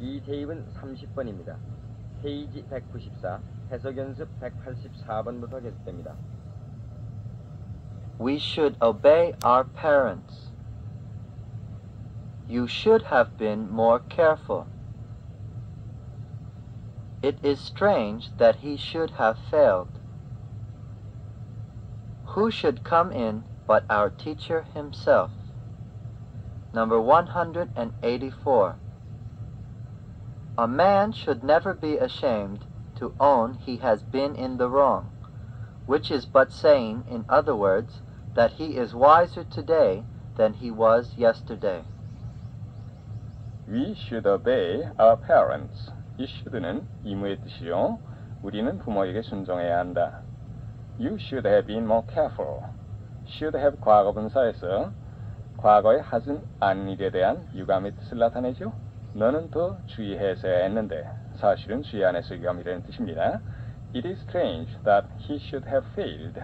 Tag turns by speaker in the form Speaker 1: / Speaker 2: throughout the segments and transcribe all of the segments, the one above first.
Speaker 1: 이 대입은 30번입니다. 페이지 194, 해석연습 184번부터 계속됩니다.
Speaker 2: We should obey our parents. You should have been more careful. It is strange that he should have failed. Who should come in but our teacher himself? Number 184. A man should never be ashamed to own he has been in the wrong, which is but saying, in other words, that he is wiser today than he was yesterday.
Speaker 3: We should obey our parents. 이 should는 의무의 뜻이요. 우리는 부모에게 순종해야 한다. You should have been more careful. should have 과거분사에서 과거에 하진 않은 일에 대한 유감의 뜻을 나타내죠. 너는 더 주의해서야 했는데 사실은 주의 안 해서 유감이라는 뜻입니다. It is strange that he should have failed.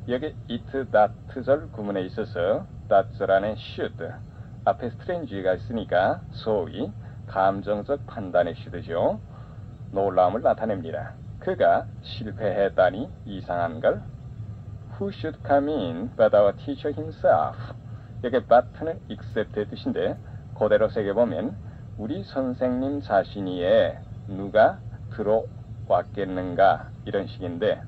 Speaker 3: 여기 it, that 절 구문에 있어서 that 절 안에 should 앞에 strange가 있으니까 소위 감정적 판단의 should죠. 놀라움을 나타냅니다. 그가 실패했다니 이상한걸? Who should come in but our teacher himself? 여기 but는 except의 뜻인데 그대로 새겨보면 우리 선생님 자신이에 누가 들어왔겠는가 이런 식인데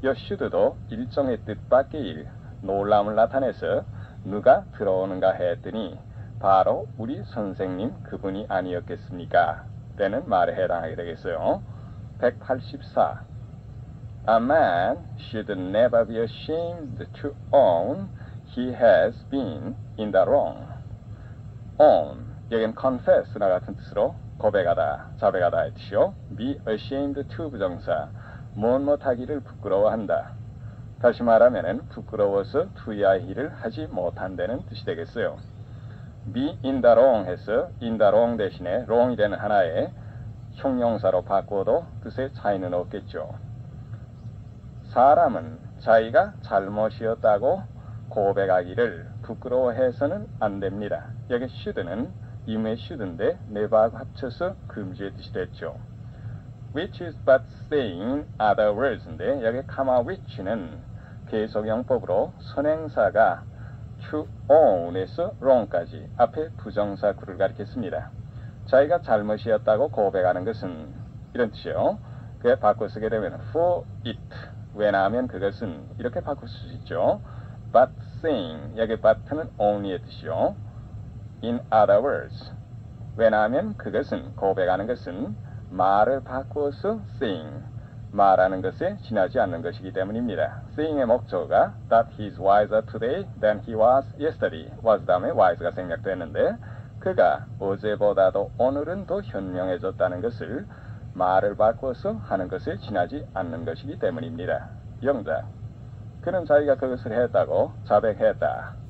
Speaker 3: 이 should도 일종의 뜻밖의 일, 놀라움을 나타내서 누가 들어오는가 했더니 바로 우리 선생님 그분이 아니었겠습니까? 라는 말에 해당하게 되겠어요. 184. A man should never be ashamed to own he has been in the wrong. own, 여기는 confess나 같은 뜻으로 고백하다, 자백하다의 뜻이요. be ashamed to 부정사, 못하기를 부끄러워한다. 다시 말하면 부끄러워서 to의 일을 하지 못한다는 뜻이 되겠어요. be in the wrong 해서 in the wrong 대신에 wrong이라는 하나의 형용사로 바꿔도 뜻의 차이는 없겠죠. 사람은 자기가 잘못이었다고 고백하기를 부끄러워해서는 안 됩니다. 여기 should는 의무의 should인데 never하고 합쳐서 금지의 뜻이 됐죠. which is but saying other words인데 여기 comma which는 계속용법으로 선행사가 to own에서 wrong까지 앞에 부정사 구를 가리켰습니다. 자기가 잘못이었다고 고백하는 것은 이런 뜻이요. 그에 바꿔 쓰게 되면 for it, 왜냐하면 그것은 이렇게 바꿀 수 있죠. but saying, 여기 but는 only의 뜻이요. in other words, 왜냐하면 그것은 고백하는 것은 말을 바꿔서 saying, 말하는 것에 지나지 않는 것이기 때문입니다. saying의 목적어가 that he is wiser today than he was yesterday was 다음에 wise가 생략됐는데 그가 어제보다도 오늘은 더 현명해졌다는 것을 말을 바꿔서 하는 것에 지나지 않는 것이기 때문입니다. 영작. 그는 자기가 그것을 했다고 자백했다.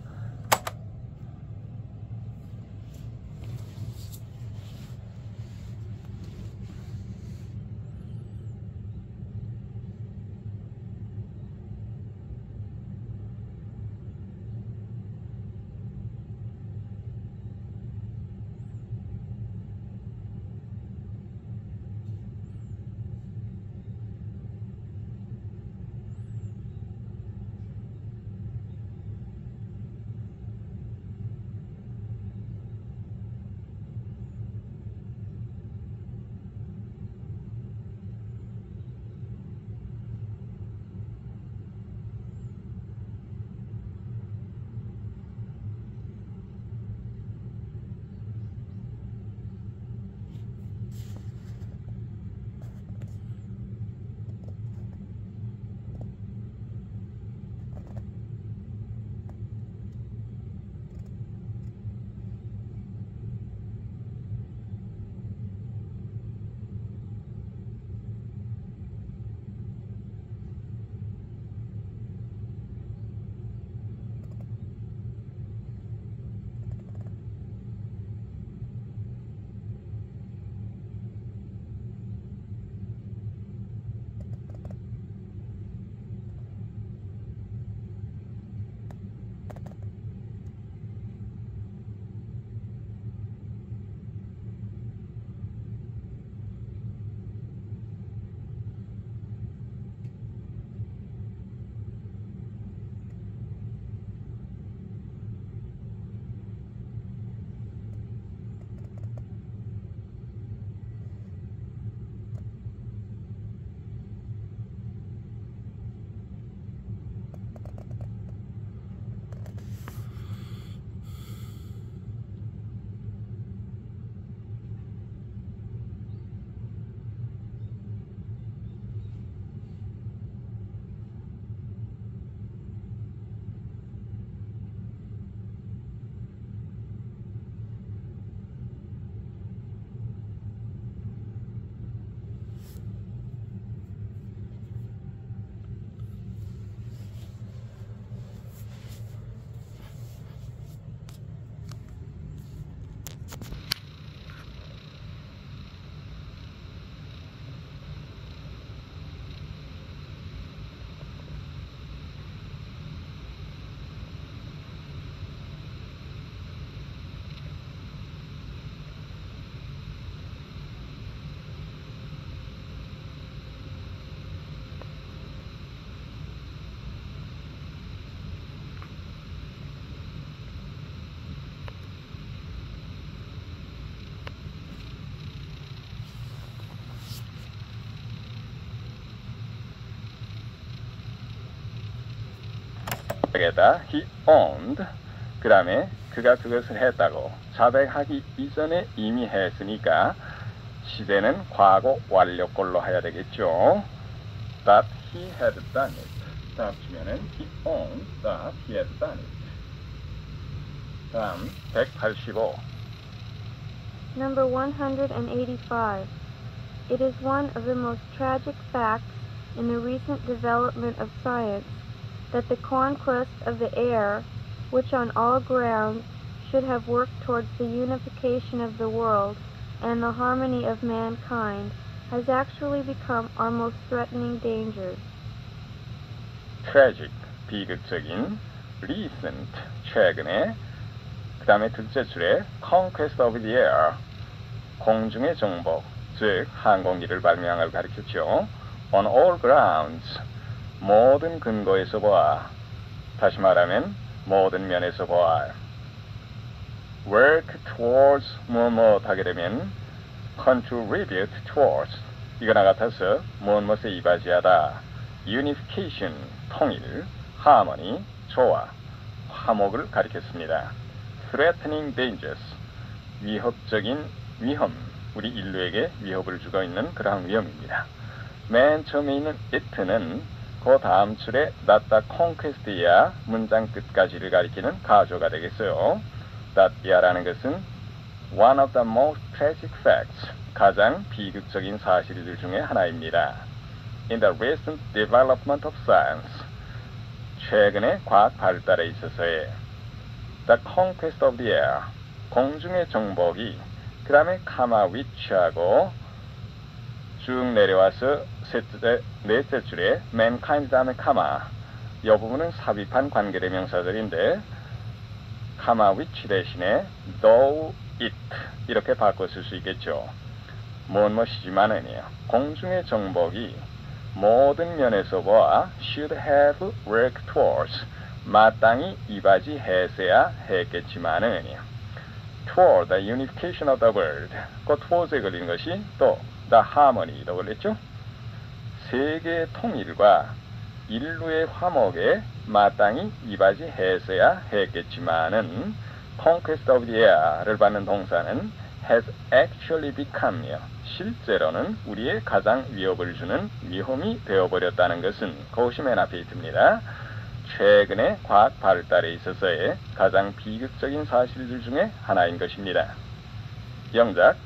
Speaker 3: 자백에다 he owned 그 다음에 그가 그것을 했다고 자백하기 이전에 이미 했으니까 시제는 과거 완료꼴로 해야 되겠죠. That he had done it. 다음 주면은 he owned that he had done it. 다음 185.
Speaker 4: Number 185. It is one of the most tragic facts in the recent development of science that the conquest of the air, which on all grounds should have worked towards the unification of the world and the harmony of mankind, has actually become our most threatening dangers.
Speaker 3: tragic, 비극적인, recent, 최근에, 그 다음에 둘째 줄에 conquest of the air, 공중의 정복, 즉 항공기를 발명한 걸 가리켰죠. on all grounds, 모든 근거에서 보아, 다시 말하면 모든 면에서 보아. work towards 무엇 하게 되면 contribute towards 이거나 같아서 무엇에 이바지하다. unification, 통일, harmony, 조화, 화목을 가리켰습니다. threatening dangers, 위협적인 위험, 우리 인류에게 위협을 주고 있는 그러한 위험입니다. 맨 처음에 있는 it는 그 다음 줄에 that the conquest야 문장 끝까지를 가리키는 가조가 되겠어요. that야라는 것은 one of the most tragic facts, 가장 비극적인 사실들 중에 하나입니다. In the recent development of science, 최근의 과학 발달에 있어서의 the conquest of the air, 공중의 정복이 그 다음에 카마 위치하고 쭉 내려와서 넷째 줄에 mankind 다음에 카마 이 부분은 삽입한 관계대명사들인데 카마 위치 대신에 though it 이렇게 바꿔 쓸 수 있겠죠. 무엇이지만은요. 공중의 정복이 모든 면에서 보아 should have worked towards 마땅히 이바지했어야 했겠지만은요. toward the unification of the world 그 towards에 걸린 것이 또 the harmony도 걸렸죠. 세계의 통일과 인류의 화목에 마땅히 이바지했어야 했겠지만은 conquest of the air를 받는 동사는 has actually become요. 실제로는 우리의 가장 위협을 주는 위험이 되어버렸다는 것은 그것이 맨 앞에 있습니다. 최근의 과학 발달에 있어서의 가장 비극적인 사실들 중에 하나인 것입니다. 영작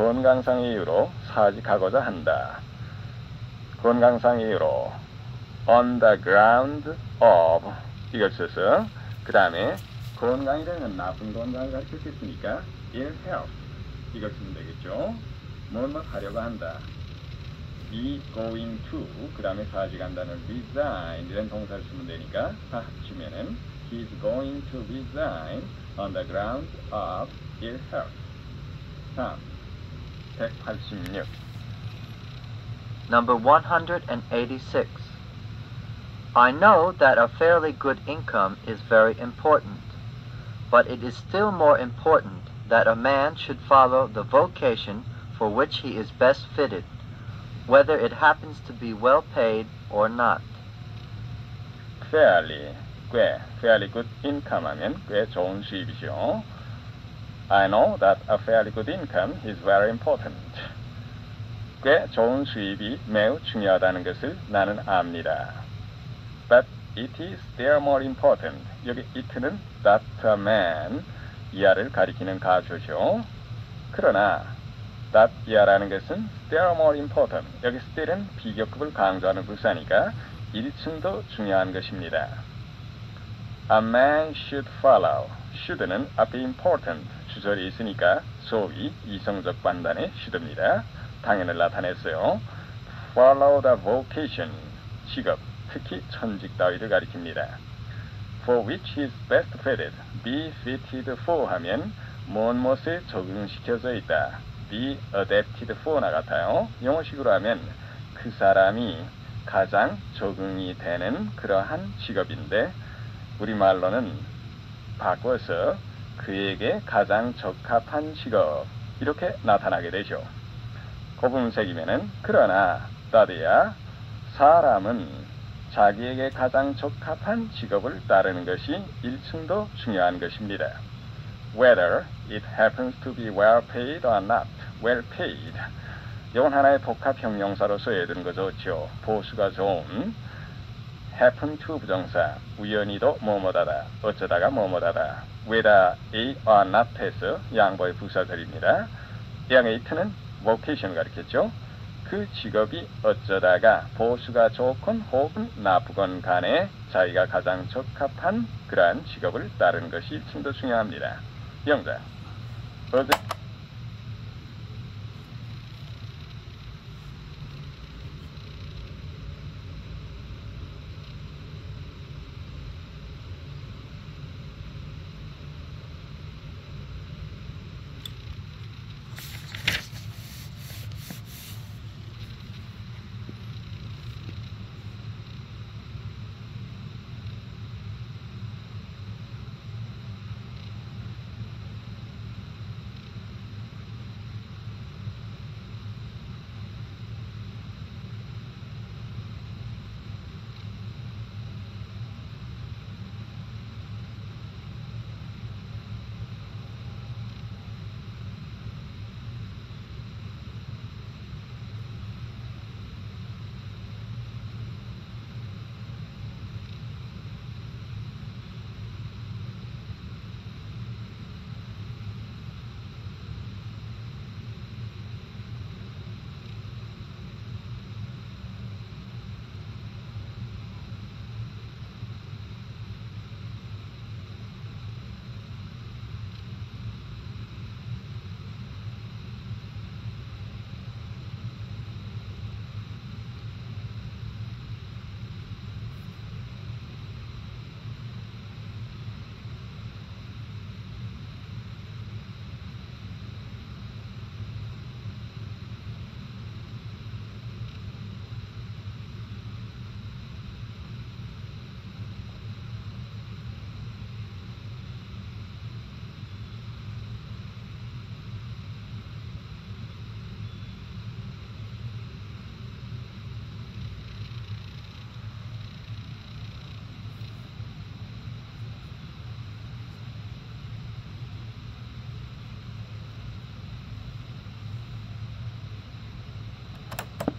Speaker 3: 건강상의 이유로 사직하고자 한다. 건강상의 이유로 on the ground of 이걸 써서 그 다음에 건강이라는 건 나쁜 건강을 가르칠 수 있으니까 ill health 이걸 쓰면 되겠죠. 뭘 하려고 한다. be going to 그 다음에 사직한다는 resign 이런 동사를 쓰면 되니까 다 합치면은 he's going to resign on the ground of ill health. 다음 186
Speaker 2: Number 186. I know that a fairly good income is very important, but it is still more important that a man should follow the vocation for which he is best fitted, whether it happens to be well paid or not.
Speaker 3: fairly good income 하면 꽤 좋은 수입이죠. I know that a fairly good income is very important. 꽤 좋은 수입이 매우 중요하다는 것을 나는 압니다. But it is still more important. 여기 it는 that a man 이하를 가리키는 가주죠. 그러나 that 이하라는 것은 still more important. 여기 still은 비교급을 강조하는 부사니까 1층 더 중요한 것입니다. A man should follow. should는 앞에 important 주절이 있으니까 소위 이성적 반단의 should입니다. 당연을 나타냈어요. Follow the vocation, 직업, 특히 천직 따위를 가리킵니다. For which he is best fitted, be fitted for 하면 무엇에 적응시켜져 있다. be adapted for나 같아요. 영어식으로 하면 그 사람이 가장 적응이 되는 그러한 직업인데 우리말로는 바꿔서 그에게 가장 적합한 직업 이렇게 나타나게 되죠. 고분색이면은 그러나 따드야 사람은 자기에게 가장 적합한 직업을 따르는 것이 1층 더 중요한 것입니다. Whether it happens to be well paid or not. well paid. 이건 하나의 복합 형용사로 써야 되는 거 좋죠. 보수가 좋은 happen to 부정사 우연히도 뭐뭐다다 어쩌다가 뭐뭐다다 whether a or not 해서 양보의 부사절입니다. 양의 it는 vocation을 가리켰죠. 그 직업이 어쩌다가 보수가 좋건 혹은 나쁘건 간에 자기가 가장 적합한 그러한 직업을 따르는 것이 1층 더 중요합니다. 영작 어제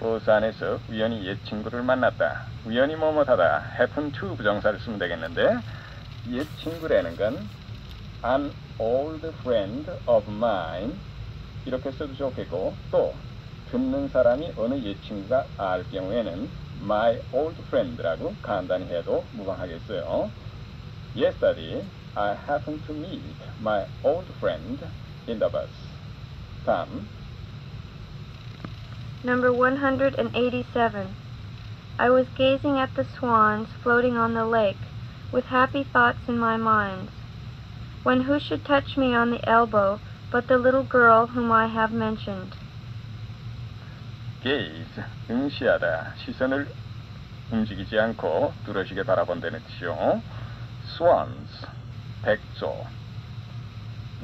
Speaker 3: 버스 안에서 우연히 옛 친구를 만났다. 우연히 뭐뭐하다. happen to 부정사를 쓰면 되겠는데 옛 친구라는 건 an old friend of mine 이렇게 써도 좋겠고 또 듣는 사람이 어느 옛 친구가 알 경우에는 my old friend라고 간단히 해도 무방하겠어요. Yesterday, I happened to meet my old friend in the bus. 다음.
Speaker 4: Number 187. I was gazing at the swans floating on the lake, with happy thoughts in my mind, when who should touch me on the elbow but the little girl whom I have mentioned.
Speaker 3: gaze, 응시하다, 시선을 움직이지 않고 뚜렷이 바라본다는 뜻이요. swans, 백조.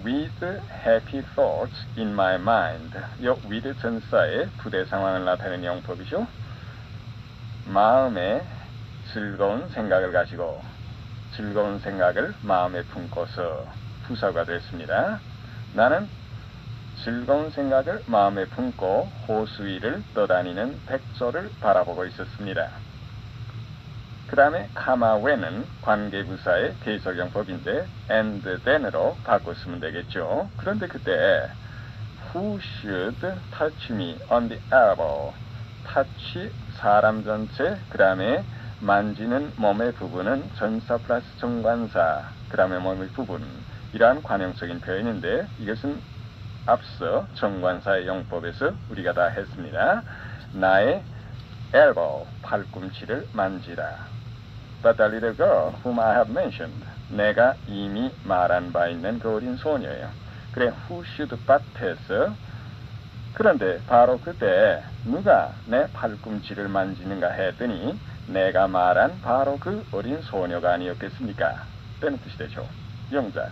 Speaker 3: with happy thoughts in my mind. 요 with 전사의 부대 상황을 나타내는 용법이죠. 마음에 즐거운 생각을 가지고 즐거운 생각을 마음에 품고서 부사가 됐습니다. 나는 즐거운 생각을 마음에 품고 호수 위를 떠다니는 백조를 바라보고 있었습니다. 그 다음에 comma when은 관계부사의 계속용법인데 and then으로 바꿨으면 되겠죠. 그런데 그때 who should touch me on the elbow? touch 사람 전체, 그 다음에 만지는 몸의 부분은 전사 플러스 정관사, 그 다음에 몸의 부분, 이러한 관용적인 표현인데 이것은 앞서 정관사의 용법에서 우리가 다 했습니다. 나의 elbow, 팔꿈치를 만지다. But the little girl whom I have mentioned, 내가 이미 말한 바 있는 그 어린 소녀예요. 그래, who should but해서 그런데 바로 그때 누가 내 팔꿈치를 만지는가 했더니 내가 말한 바로 그 어린 소녀가 아니었겠습니까? 라는 뜻이 되죠. 영작.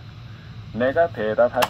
Speaker 3: 내가 대답할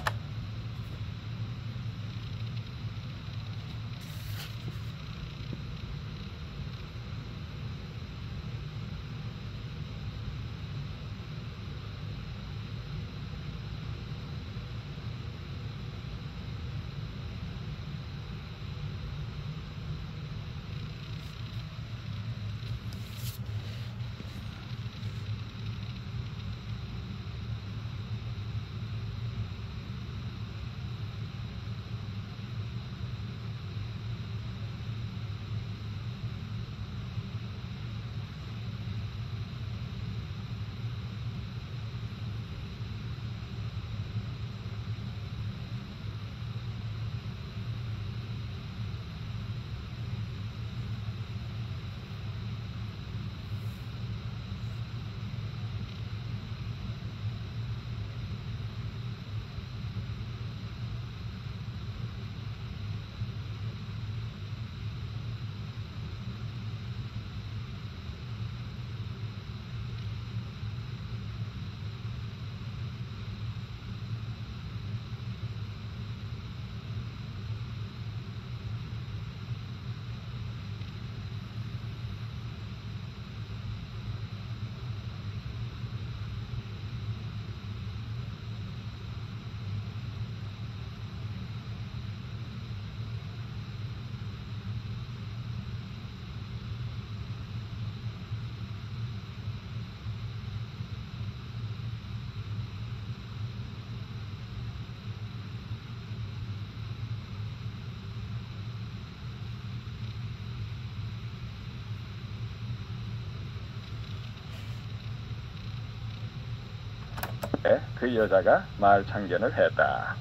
Speaker 3: 그 여자가 말 참견을 했다.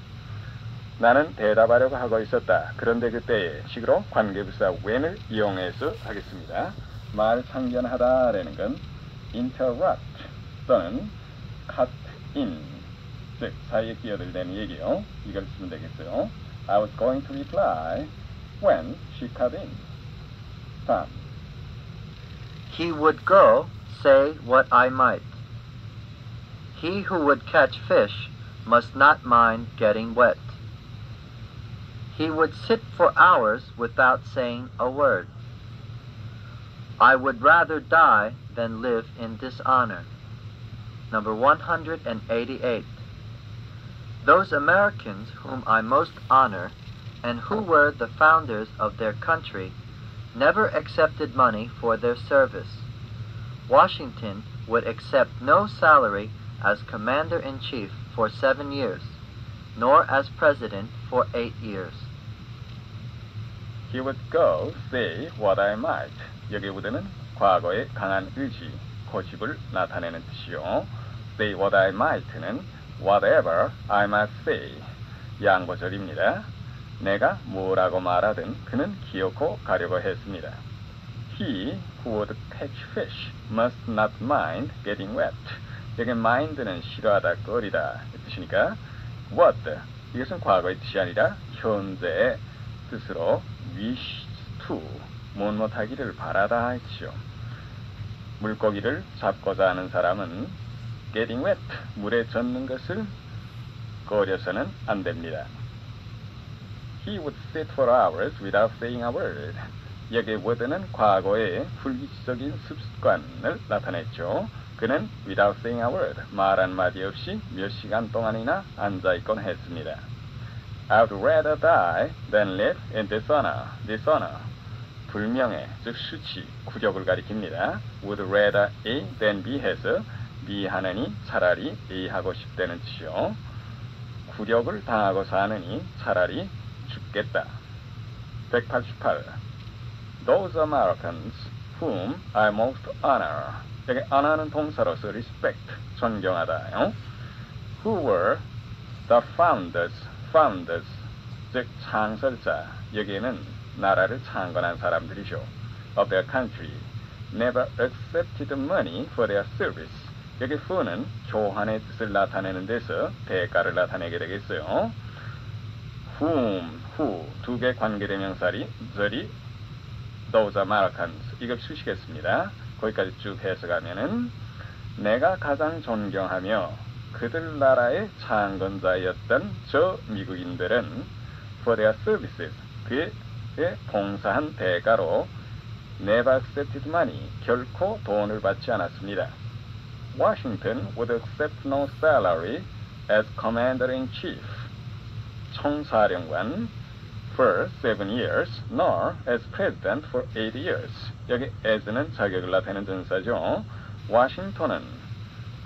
Speaker 3: 나는 대답하려고 하고 있었다. 그런데 그때의 식으로 관계부사 when을 이용해서 하겠습니다. 말 참견하다라는 건 interrupt 또는 cut in, 즉 사이에 끼어들다는 얘기요. 이걸 쓰면 되겠어요. I was going to reply when she cut in. 다음.
Speaker 2: He would go, say what I might. He who would catch fish must not mind getting wet. He would sit for hours without saying a word. I would rather die than live in dishonor. Number 188. Those Americans whom I most honor and who were the founders of their country never accepted money for their service. Washington would accept no salary as Commander-in-Chief for 7 years, nor as President for 8 years.
Speaker 3: He would go, say what I might. 여기 would는 과거의 강한 의지, 고집을 나타내는 뜻이요. Say what I might는 whatever I might say. 양보절입니다. 내가 뭐라고 말하든 그는 기어코 가려고 했습니다. He who would catch fish must not mind getting wet. 여기 mind는 싫어하다, 꺼리다 이 뜻이니까 would 이것은 과거의 뜻이 아니라 현재의 뜻으로 wish to 못하기를 바라다 했지요. 물고기를 잡고자 하는 사람은 getting wet 물에 젖는 것을 꺼려서는 안 됩니다. He would sit for hours without saying a word. 여기 would는 과거의 불규칙적인 습관을 나타냈죠. 그는 without saying a word, 말 한마디 없이 몇 시간 동안이나 앉아있곤 했습니다. I'd rather die than live in dishonor. dishonor. 불명예, 즉 수치, 굴욕을 가리킵니다. Would rather A than B 해서 B 하느니 차라리 A 하고 싶다는 뜻이요. 굴욕을 당하고 사느니 차라리 죽겠다. 188. Those Americans whom I most honor. 여기 honor는 동사로서 respect, 존경하다요. Who were the founders, 즉 창설자, 여기에는 나라를 창건한 사람들이죠. Of their country, never accepted money for their service. 여기 for는 교환의 뜻을 나타내는 데서 대가를 나타내게 되겠어요. Whom, who, 두 개 관계대명사리, those Americans, 이거 쓰시겠습니다. 거기까지 쭉 해석하면은 내가 가장 존경하며 그들 나라의 창건자였던 저 미국인들은 for their services, 그의 봉사한 대가로 never accepted money, 결코 돈을 받지 않았습니다. Washington would accept no salary as commander-in-chief, 총사령관 for 7 years, nor as president for 8 years. 여기 as는 자격을 나타내는 전사죠. 워싱턴은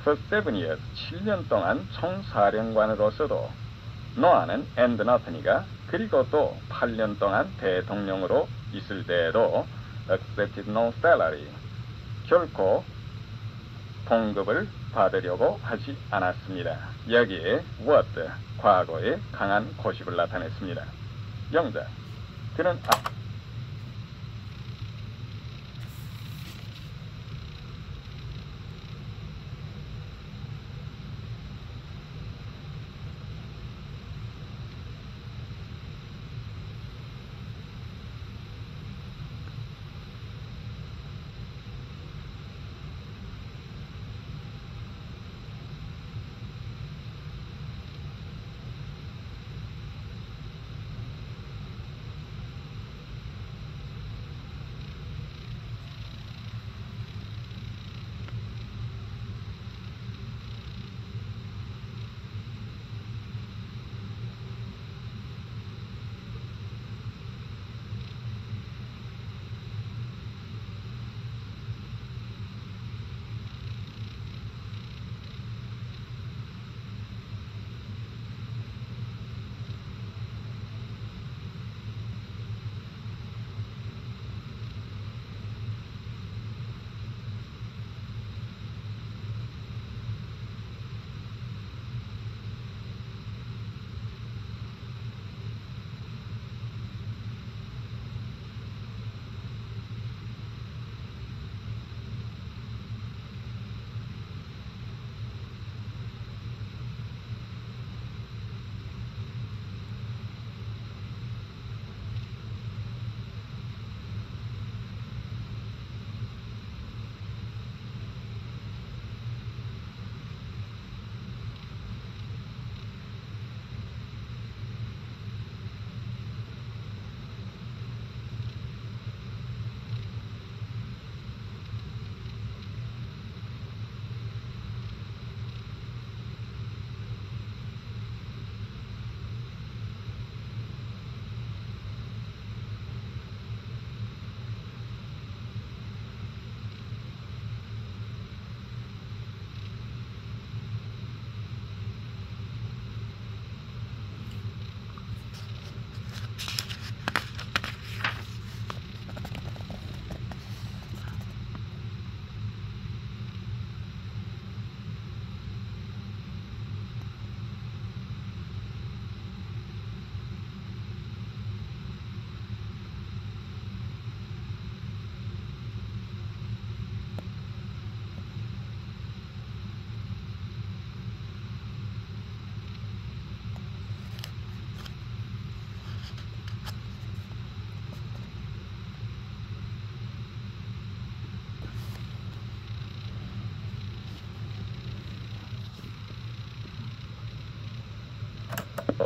Speaker 3: for 7 years, 7년 동안 총사령관으로서도 no아는 and not니까 그리고 또 8년 동안 대통령으로 있을 때에도 accepted no salary, 결코 봉급을 받으려고 하지 않았습니다. 여기에 would, 과거의 강한 고집을 나타냈습니다. 영작, 그는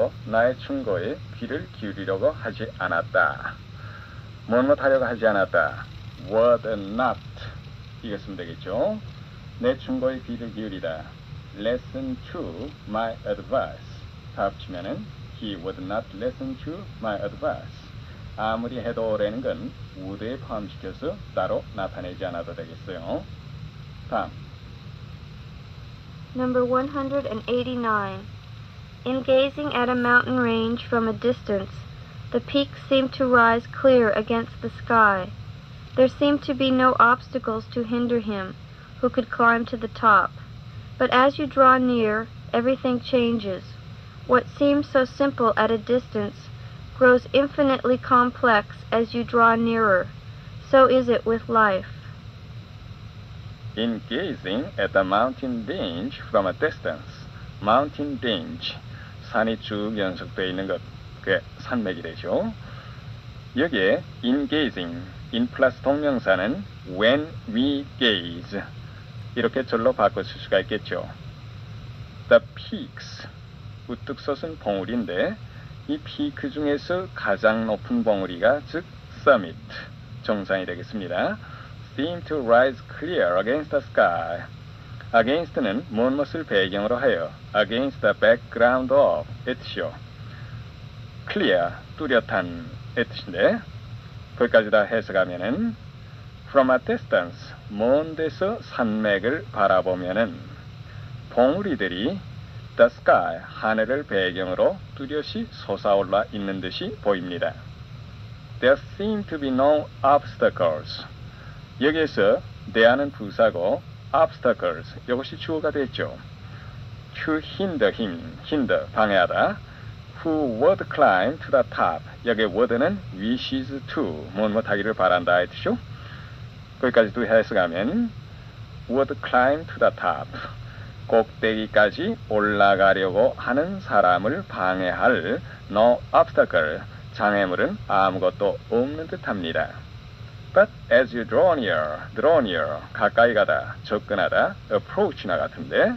Speaker 3: 하나도 나의 충고에 귀를 기울이려고 하지 않았다. 무엇 하려고 하지 않았다. would not 이거 쓰면 되겠죠. 내 충고에 귀를 기울이다. listen to my advice. 다 합치면은 he would not listen to my advice. 아무리 해도라는 건 would에 포함시켜서 따로 나타내지 않아도 되겠어요. 다음.
Speaker 4: Number 189. In gazing at a mountain range from a distance, the peaks seemed to rise clear against the sky. There seemed to be no obstacles to hinder him who could climb to the top. But as you draw near, everything changes. What seems so simple at a distance grows infinitely complex as you draw nearer. So is it with life.
Speaker 3: In gazing at the mountain range from a distance. mountain range. 산이 쭉 연속되어 있는 것. 그게 산맥이 되죠. 여기에 in gazing. in 플러스 동명사는 when we gaze. 이렇게 절로 바꿔 쓸 수가 있겠죠. The peaks. 우뚝 솟은 봉우리인데 이 피크 중에서 가장 높은 봉우리가 즉 summit. 정상이 되겠습니다. seem to rise clear against the sky. against는 무엇을 배경으로 하여 against the background of 의 뜻이요. clear, 뚜렷한 의 뜻인데 거기까지 다 해석하면은 from a distance, 먼 데서 산맥을 바라보면은 봉우리들이 the sky, 하늘을 배경으로 뚜렷이 솟아올라 있는 듯이 보입니다. There seem to be no obstacles. 여기에서 there는 부사고 obstacles, 이것이 주어가 됐죠. To hinder him, hinder, 방해하다. Who would climb to the top. 여기 would는 wishes to, 무엇하기를 바란다 의 뜻이죠. 거기까지도 해석하면 would climb to the top. 꼭대기까지 올라가려고 하는 사람을 방해할 no obstacle, 장애물은 아무것도 없는 듯합니다. But as you draw near, 가까이 가다, 접근하다, approach나 같은데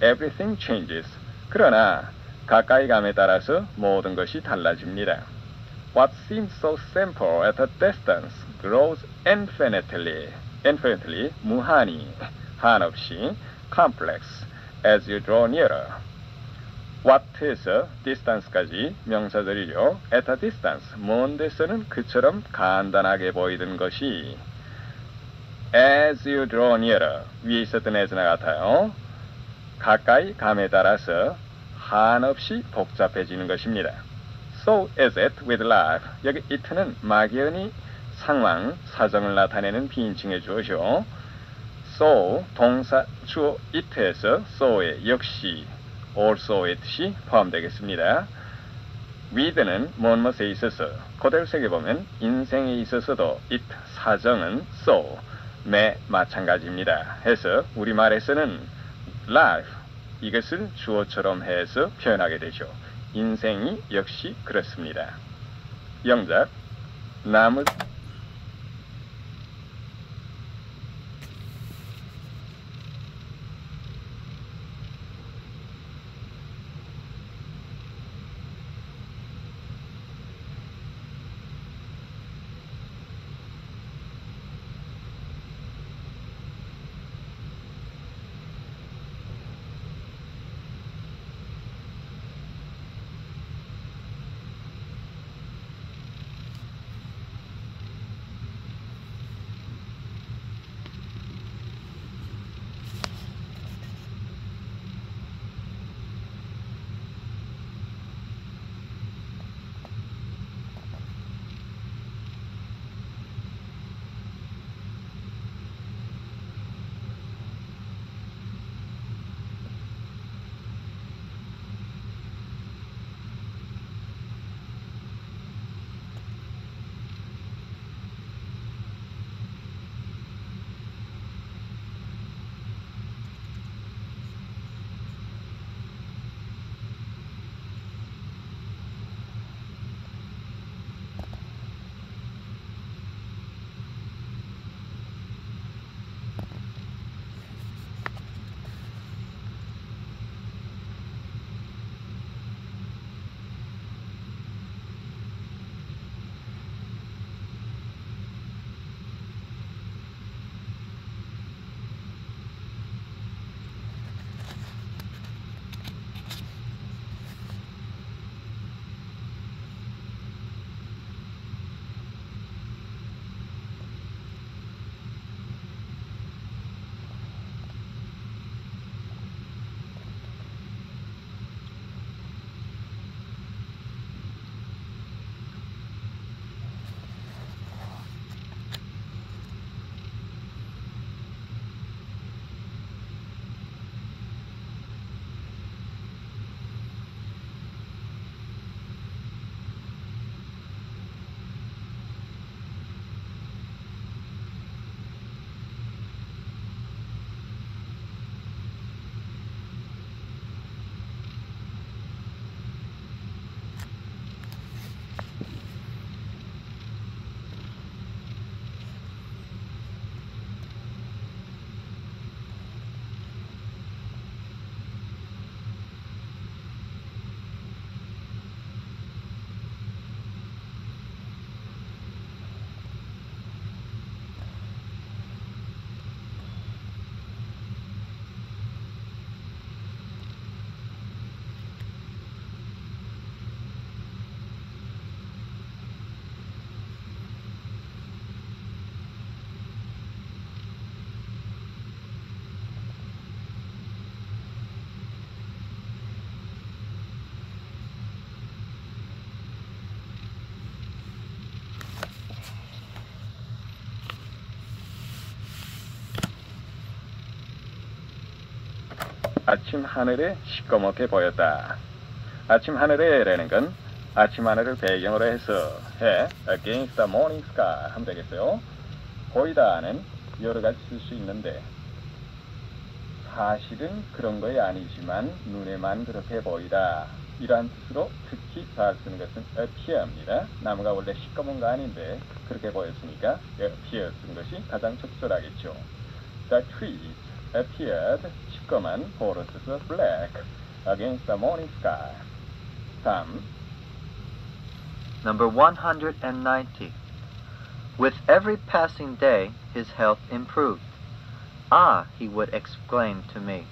Speaker 3: everything changes. 그러나 가까이 감에 따라서 모든 것이 달라집니다. What seems so simple at a distance grows infinitely, 무한히, 한없이, complex, as you draw nearer. What에서 distance까지 명사들이죠. At a distance, 먼 데서는 그처럼 간단하게 보이던 것이 as you draw nearer, 위에 있었던 as나 같아요. 가까이 감에 따라서 한없이 복잡해지는 것입니다. So is it with life. 여기 it는 막연히 상황, 사정을 나타내는 비인칭의 주어죠. So, 동사 주어 it에서 so에 역시 also의 뜻이 포함되겠습니다. with는 무엇에 있어서 그대로 새겨보면 인생에 있어서도 it, 사정은 so, 매 마찬가지입니다. 해서 우리말에서는 life, 이것을 주어처럼 해서 표현하게 되죠. 인생이 역시 그렇습니다. 영작, 나무 아침 하늘에 시꺼멓게 보였다. 아침 하늘에라는 건 아침 하늘을 배경으로 해서 against the morning sky 하면 되겠어요. 보이다는 여러 가지 쓸 수 있는데 사실은 그런 것이 아니지만 눈에만 그렇게 보이다. 이러한 뜻으로 특히 잘 쓰는 것은 appear입니다. 나무가 원래 시꺼먼 거 아닌데 그렇게 보였으니까 appear 쓴 것이 가장 적절하겠죠. The trees appeared 시꺼먼 forests black against the morning sky. 다음
Speaker 2: Number 190. With every passing day, his health improved. Ah, he would exclaim to me,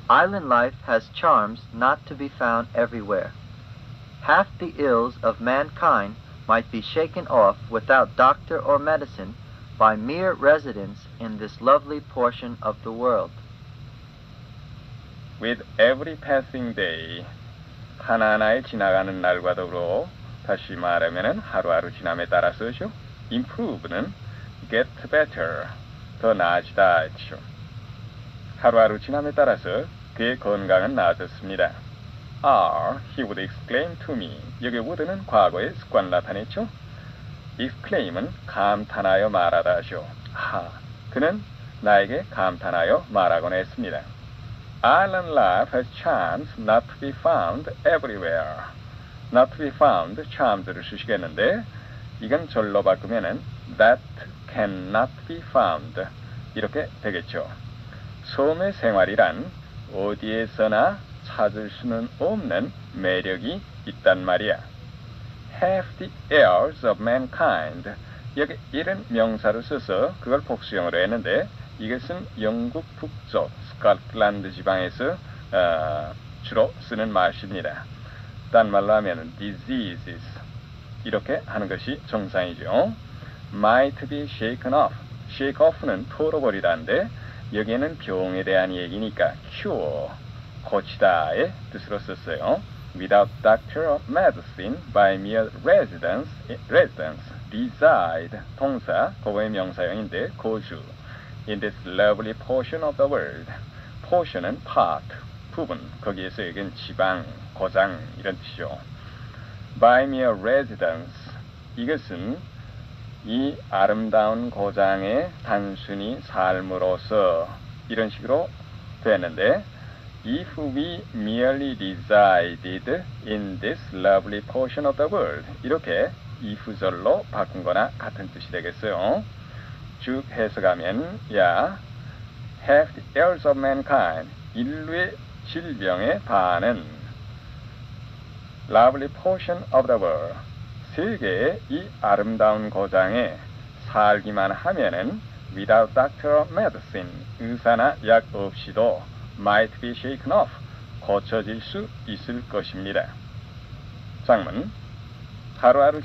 Speaker 2: island life has charms not to be found everywhere. Half the ills of mankind might be shaken off without doctor or medicine by mere residence in this lovely portion of the world.
Speaker 3: With every passing day, 하나하나의 지나가는 날과 더불어 다시 말하면은 하루하루 지남에 따라서죠. improve는 get better, 더 나아지다 했죠. 하루하루 지남에 따라서 그의 건강은 나아졌습니다. he would exclaim to me. 여기 would는 과거의 습관 나타냈죠. exclaim은 감탄하여 말하다 하죠. 그는 나에게 감탄하여 말하곤 했습니다. Island life has charms not to be found everywhere. Not to be found, charms를 쓰시겠는데 이건 절로 바꾸면은 that cannot be found 이렇게 되겠죠. 섬의 생활이란 어디에서나 찾을 수는 없는 매력이 있단 말이야. Half the heirs of mankind. 여기 이런 명사를 써서 그걸 복수형으로 했는데 이것은 영국 북쪽 스코틀랜드 지방에서 주로 쓰는 말입니다. 딴 말로 하면 diseases 이렇게 하는 것이 정상이죠. Might be shaken off. shake off는 털어버리다인데 여기에는 병에 대한 얘기니까 cure, 고치다의 뜻으로 썼어요. Without doctor or medicine, by mere residence, reside, 동사, 그거의 명사형인데 거주. In this lovely portion of the world. portion은 part, 부분, 거기에서 여기는 지방, 고장 이런 뜻이죠. By mere residence, 이것은 이 아름다운 고장에 단순히 삶으로서 이런 식으로 되는데 If we merely resided in this lovely portion of the world 이렇게 if절로 바꾼 거나 같은 뜻이 되겠어요. 쭉 해석하면 half the heirs of mankind 인류의 질병의 반은 lovely portion of the world 세계의 이 아름다운 고장에 살기만 하면은 without doctor or medicine 의사나 약 없이도 might be shaken off 고쳐질 수 있을 것입니다. 장문 하루하루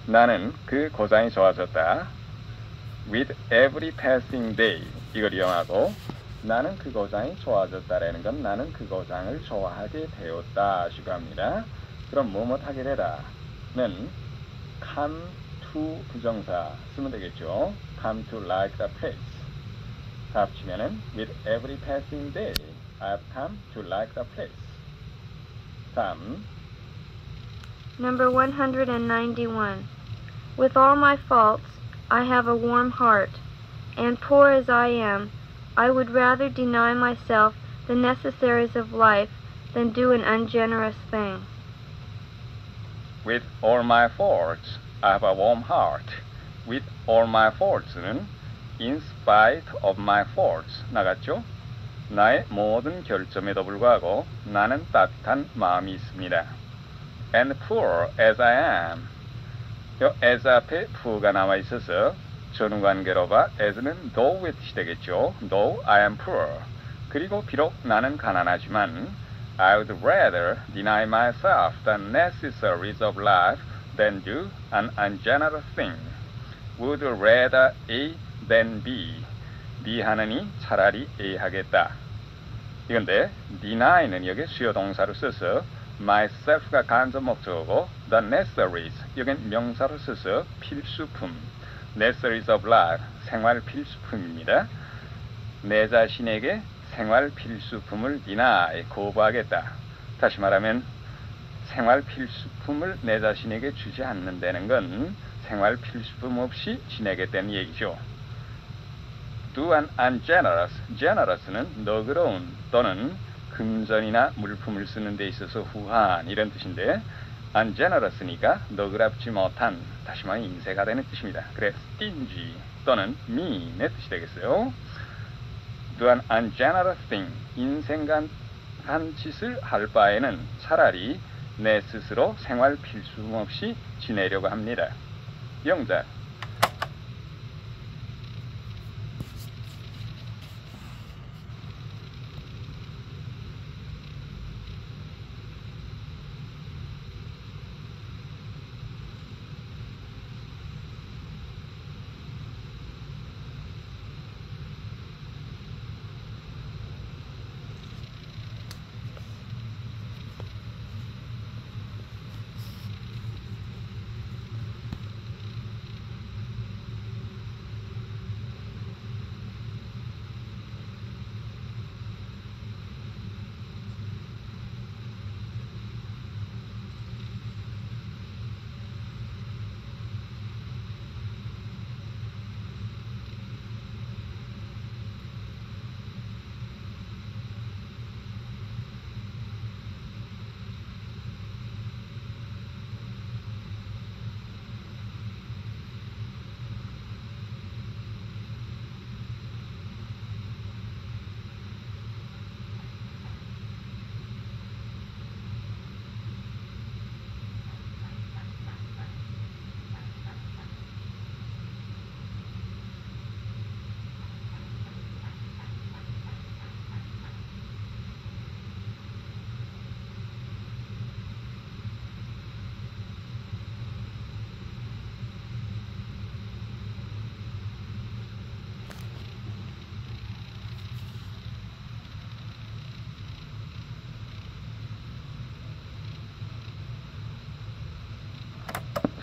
Speaker 3: 나는 그 고장이 좋아졌다. With every passing day 이걸 이용하고 나는 그 고장이 좋아졌다라는 건 나는 그 고장을 좋아하게 되었다 식으로 합니다. 그럼 뭐뭐 하게 되다는 come to 부정사 쓰면 되겠죠. come to like the place. 다 합치면은 with every passing day I have come to like the place. 다음
Speaker 4: Number 191. With all my faults, I have a warm heart, and poor as I am, I would rather deny myself the necessaries of life than do an ungenerous thing.
Speaker 3: With all my faults, I have a warm heart. With all my faults는 in spite of my faults 나갔죠? 나의 모든 결점에도 불구하고 나는 따뜻한 마음이 있습니다. And poor as I am. 요 as 앞에 poor가 나와 있어서 전후관계로 봐 as는 though의 뜻이 되겠죠. Though I am poor. 그리고 비록 나는 가난하지만 I would rather deny myself the necessaries of life than do an ungenerous thing. Would rather A than B. B 하느니 차라리 A 하겠다. 이건데 deny는 여기 수요 동사로 써서 myself가 간접 목적어고 the necessaries 여긴 명사로 써서 필수품 necessaries of life 생활 필수품입니다. 내 자신에게 생활 필수품을 deny 거부하겠다. 다시 말하면 생활 필수품을 내 자신에게 주지 않는다는 건 생활 필수품 없이 지내겠다는 얘기죠. Do an ungenerous, generous는 너그러운 또는 금전이나 물품을 쓰는 데 있어서 후한 이런 뜻인데 ungenerous니까 너그럽지 못한 다시 말해 인쇄가 되는 뜻입니다. 그래 stingy 또는 mean의 뜻이 되겠어요. Do an ungenerous thing, 인생간 한 짓을 할 바에는 차라리 내 스스로 생활 필수품 없이 지내려고 합니다. 영작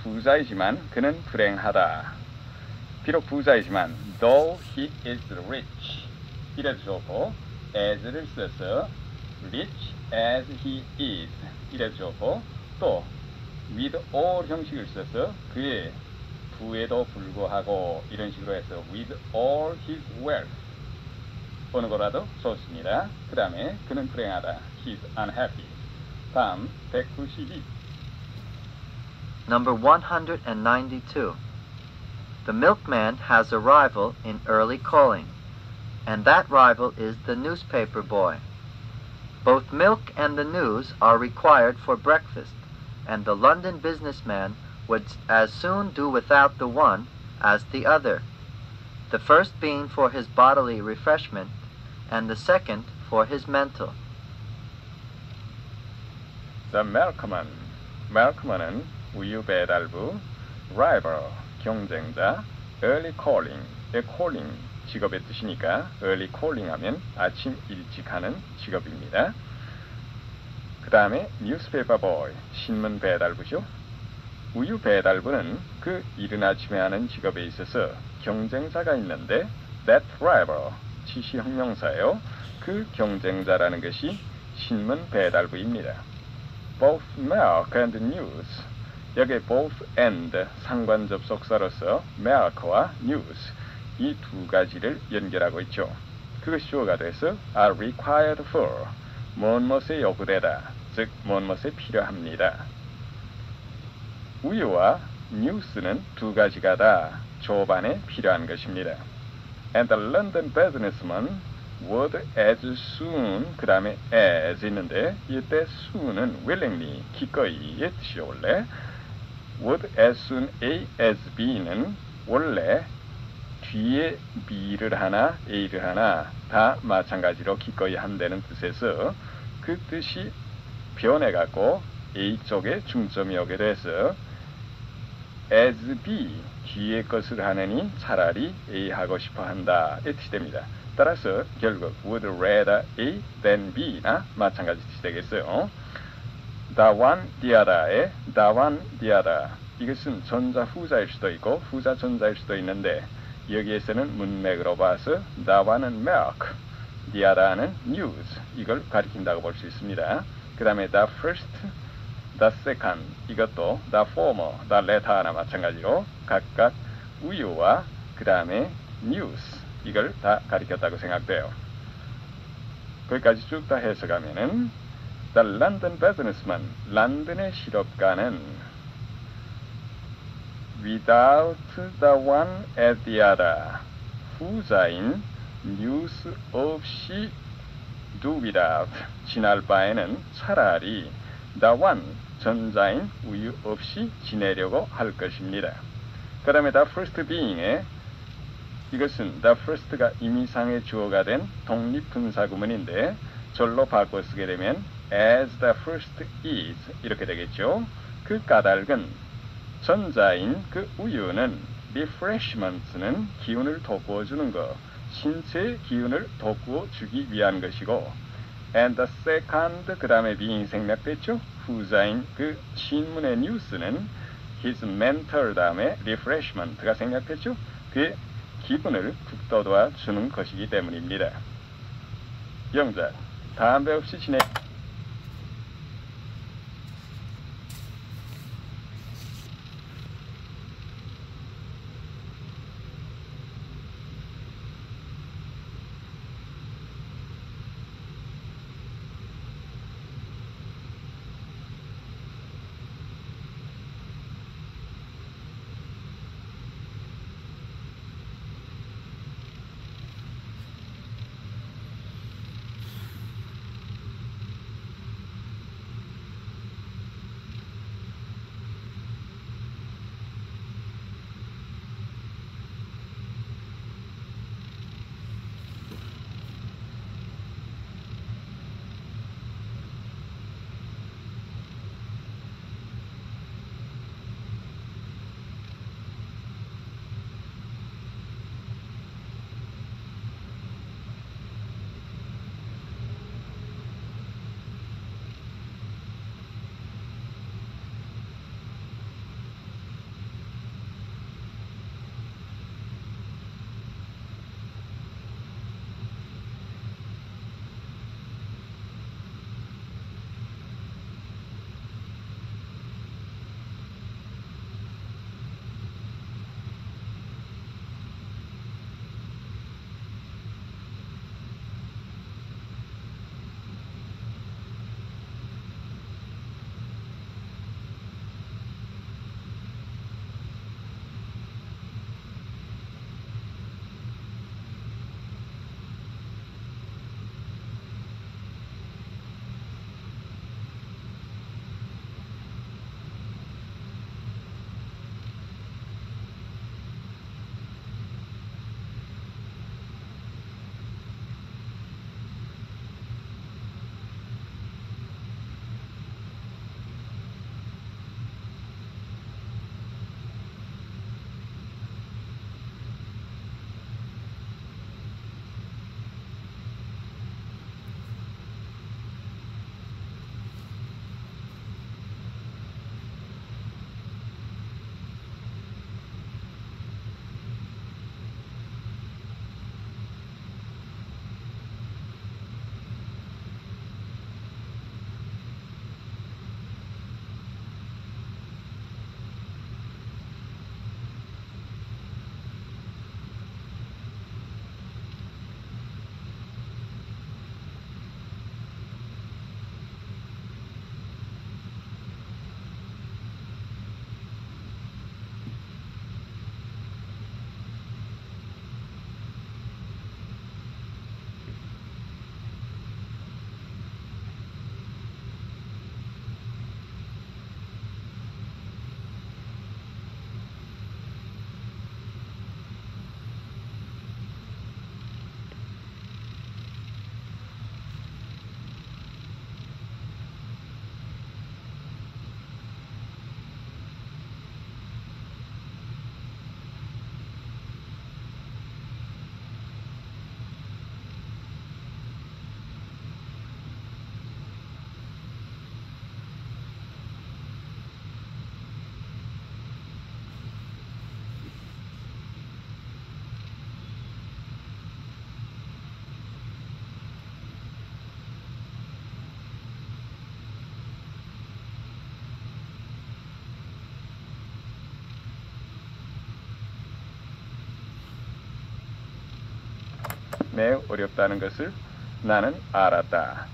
Speaker 3: 부자이지만 그는 불행하다. 비록 부자이지만 though he is rich 이래도 좋고 as를 써서 rich as he is 이래도 좋고 또 with all 형식을 써서 그의 부에도 불구하고 이런 식으로 해서 with all his wealth 어느 거라도 좋습니다. 그 다음에 그는 불행하다. He's unhappy. 다음 192
Speaker 2: Number 192. The milkman has a rival in early calling, and that rival is the newspaper boy. Both milk and the news are required for breakfast, and the London businessman would as soon do without the one as the other, the first being for his bodily refreshment, and the second for his mental.
Speaker 3: The milkman. milkman은 우유 배달부, rival, 경쟁자, early calling, calling, 직업의 뜻이니까 early calling 하면 아침 일찍 하는 직업입니다. 그 다음에 newspaper boy, 신문 배달부죠. 우유 배달부는 그 이른 아침에 하는 직업에 있어서 경쟁자가 있는데 that rival, 지시형용사예요. 그 경쟁자라는 것이 신문 배달부입니다. both milk and news, 여기에 both and 상관 접속사로서 milk와 news 이 두 가지를 연결하고 있죠. 그것이 주어가 돼서 are required for, 무엇에 요구되다, 즉 무엇에 필요합니다. 우유와 news는 두 가지가 다 조반에 필요한 것입니다. And the London businessman would as soon, 그 다음에 as 있는데 이때 soon은 willingly, 기꺼이의 뜻이죠. 원래 would as soon as B는 원래 뒤에 B를 하나 A를 하나 다 마찬가지로 기꺼이 한다는 뜻에서 그 뜻이 변해갖고 A 쪽에 중점이 오게 돼서 as B, 뒤에 것을 하느니 차라리 A 하고 싶어 한다 이 뜻이 됩니다. 따라서 결국 would rather A than B나 마찬가지 뜻이 되겠어요. the one, the other의 the one, the other, 이것은 전자 후자일 수도 있고 후자 전자일 수도 있는데 여기에서는 문맥으로 봐서 the one은 milk, the other는 news, 이걸 가리킨다고 볼 수 있습니다. 그 다음에 the first, the second, 이것도 the former, the latter나 마찬가지로 각각 우유와 그 다음에 news, 이걸 다 가리켰다고 생각돼요. 거기까지 쭉 다 해석하면은 the London businessman, 런던의 실업가는 without the one at the other, 후자인 news 없이 do without, 지날 바에는 차라리 the one, 전자인 우유 없이 지내려고 할 것입니다. 그 다음에 the first being의 이것은 the first가 임의상의 주어가 된 독립분사구문인데 절로 바꿔 쓰게 되면 as the first is 이렇게 되겠죠. 그 까닭은 전자인 그 우유는 refreshments는 기운을 돋구어 주는 것, 신체의 기운을 돋구어 주기 위한 것이고 and the second 그 다음에 being 생략됐죠. 후자인 그 신문의 news는 his mental 다음에 refreshment가 생략됐죠. 그의 기분을 북돋아 주는 것이기 때문입니다. 영작, 담배 없이 지내 매우 어렵다는 것을 나는 알았다.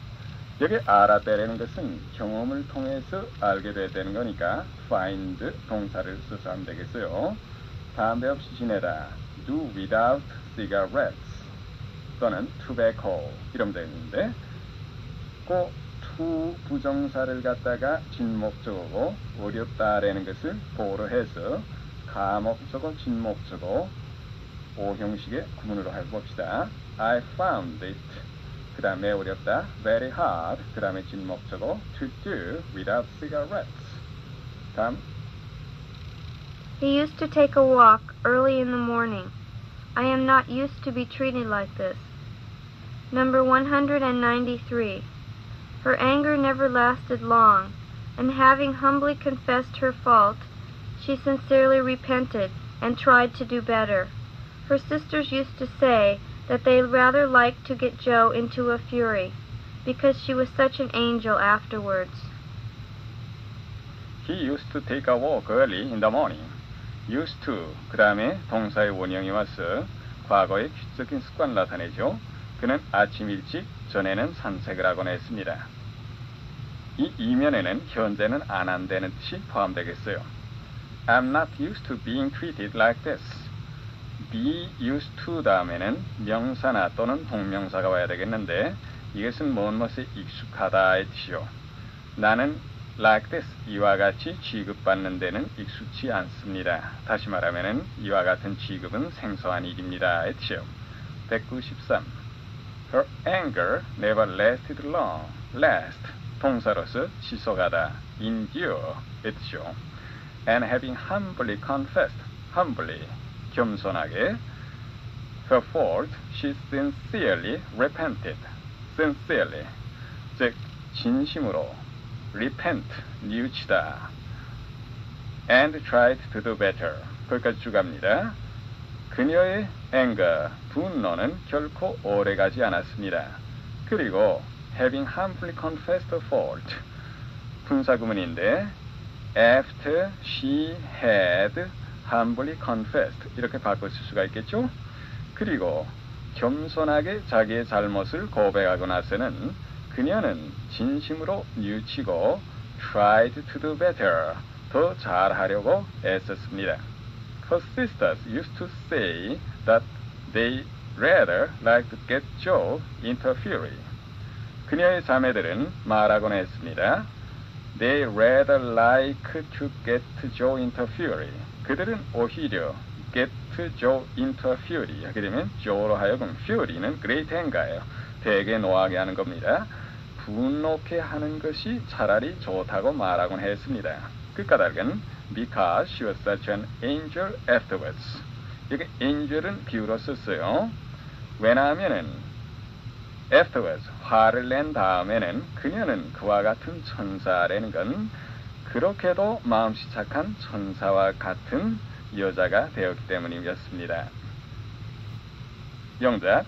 Speaker 3: 여기 알았다라는 것은 경험을 통해서 알게 되는 거니까 find 동사를 써서 하면 되겠어요. 담배 없이 지내다. do without cigarettes 또는 tobacco 이러면 되는데 꼭 to 부정사를 갖다가 진목적어고 어렵다라는 것을 보로 해서 가목적어 진목적어 O 형식의 구문으로 해봅시다. I found it 그 다음에 어렵다 very hard 그 다음에 진목적어 to do without cigarettes. 다음
Speaker 4: He used to take a walk early in the morning. I am not used to be treated like this. Number 193. Her anger never lasted long, and having humbly confessed her fault, she sincerely repented and tried to do better. Her sisters used to say that they rather liked to get Jo into a fury, because she was such an angel afterwards.
Speaker 3: He used to take a walk early in the morning. used to 그 다음에 동사의 원형이 와서 과거의 규칙적인 습관을 나타내죠. 그는 아침 일찍 전에는 산책을 하곤 했습니다. 이 이면에는 현재는 안 한다는 뜻이 포함되겠어요. I'm not used to being treated like this. be used to 다음에는 명사나 또는 동명사가 와야 되겠는데 이것은 무엇에 익숙하다의 뜻이요. 나는 like this 이와 같이 취급받는 데는 익숙치 않습니다. 다시 말하면 이와 같은 취급은 생소한 일입니다의 뜻이요. 193. Her anger never lasted long. last 동사로서 지속하다 endure 의 뜻이요. And having humbly confessed humbly 겸손하게 her fault she sincerely repented sincerely 즉 진심으로 repent 뉘우치다 and tried to do better 거기까지 쭉 갑니다. 그녀의 anger 분노는 결코 오래가지 않았습니다. 그리고 having humbly confessed the fault 분사구문인데 after she had humbly confessed 이렇게 바꿔 쓸 수가 있겠죠. 그리고 겸손하게 자기의 잘못을 고백하고 나서는 그녀는 진심으로 뉘우치고 tried to do better 더 잘하려고 애썼습니다. Her sisters used to say that they rather like to get Jo into a fury. 그녀의 자매들은 말하곤 했습니다. They rather like to get Jo into a fury. 그들은 오히려 get Jo into a fury 하게 되면 Jo로 하여금 fury는 great anger예요. 되게 노하게 하는 겁니다. 분노케 하는 것이 차라리 좋다고 말하곤 했습니다. 그 까닭은 because she was such an angel afterwards. 여기 angel은 비유로 썼어요. 왜냐하면은 afterwards 화를 낸 다음에는 그녀는 그와 같은 천사라는 건 그렇게도 마음씨 착한 천사와 같은 여자가 되었기 때문이었습니다. 영작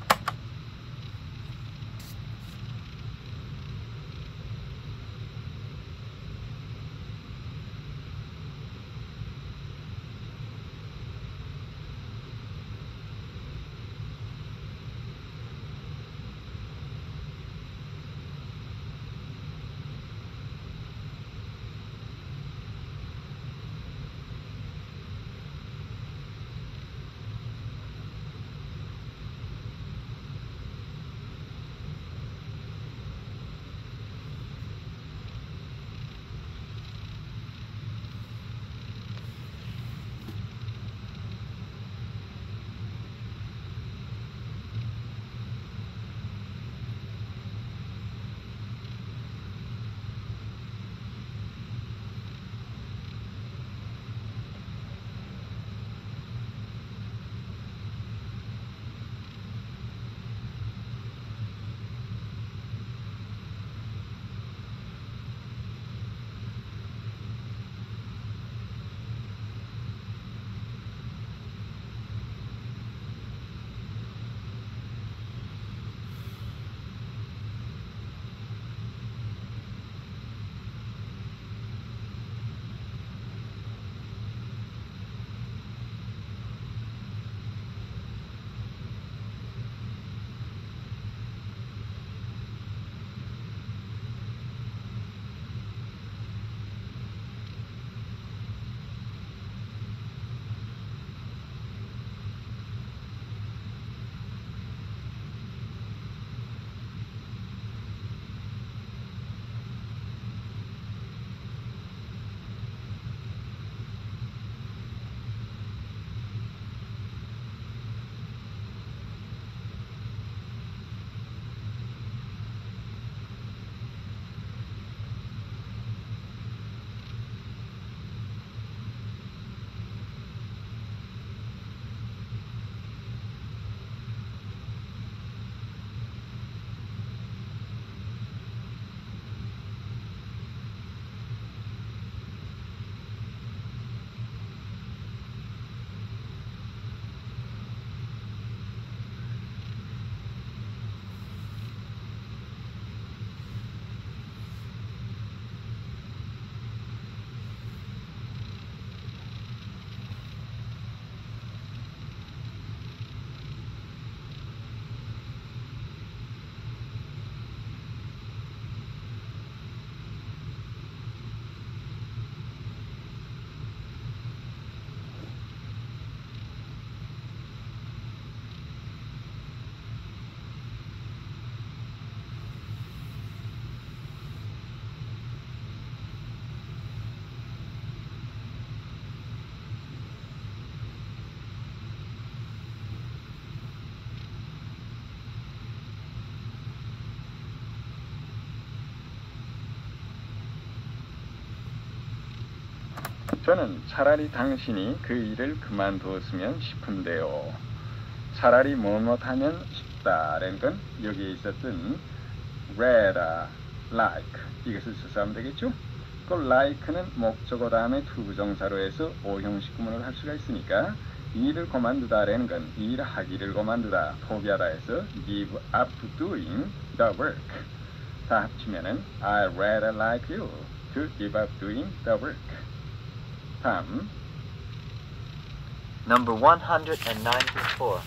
Speaker 3: 저는 차라리 당신이 그 일을 그만두었으면 싶은데요. 차라리 뭐뭐하면 싶다라는 건 여기에 있었던 rather, like 이것을 써서 되겠죠? 그 like는 목적어 다음에 투부정사로 해서 오형식 구문을 할 수가 있으니까 일을 그만두다라는 건 일하기를 그만두다, 포기하다 해서 give up doing the work. 다 합치면은 I rather like you to give up doing the work. 다음
Speaker 2: Number 194.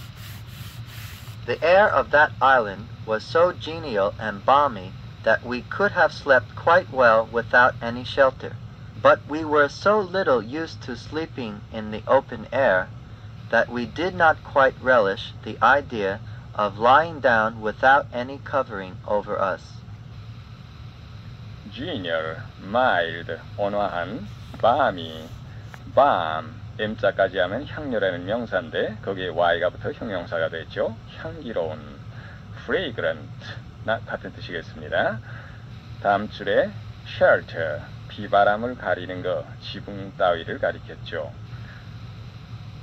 Speaker 2: The air of that island was so genial and balmy that we could have slept quite well without any shelter. But we were so little used to sleeping in the open air that we did not quite relish the idea of lying down without any covering over us.
Speaker 3: genial, mild, 온화한, balmy, balm, M자까지 하면 향료라는 명사인데 거기에 Y가 붙어 형용사가 됐죠. 향기로운, fragrant, 같은 뜻이겠습니다. 다음 줄에 shelter, 비바람을 가리는 거, 지붕 따위를 가리켰죠.